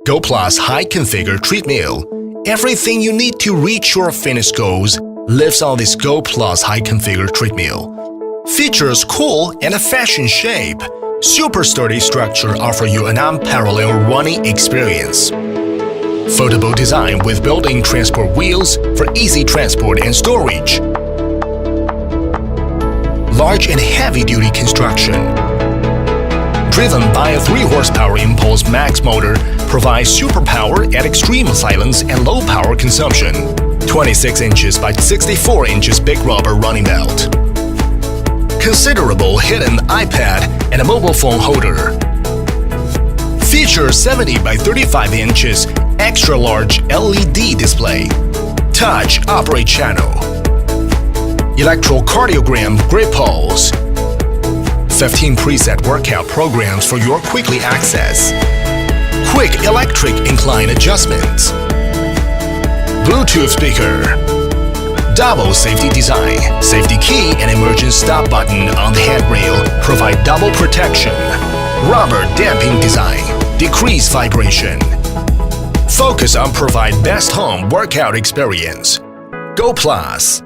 Goplus high-configure treadmill. Everything you need to reach your fitness goals lives on this Goplus high-configure treadmill. Features cool and a fashion shape. Super sturdy structure offer you an unparalleled running experience. Foldable design with built-in transport wheels for easy transport and storage. Large and heavy-duty construction. Driven by a 3-horsepower impulse max motor, provides superpower at extreme silence and low power consumption. 26 inches by 64 inches big rubber running belt. Considerable hidden iPad and a mobile phone holder. Features 70 by 35 inches extra large LED display. Touch operate channel. Electrocardiogram grip pulse. 15 preset workout programs for your quickly access. Quick electric incline adjustments. Bluetooth speaker. Double safety design. Safety key and emergency stop button on the handrail provide double protection. Rubber damping design. Decrease vibration. Focus on provide best home workout experience. Goplus.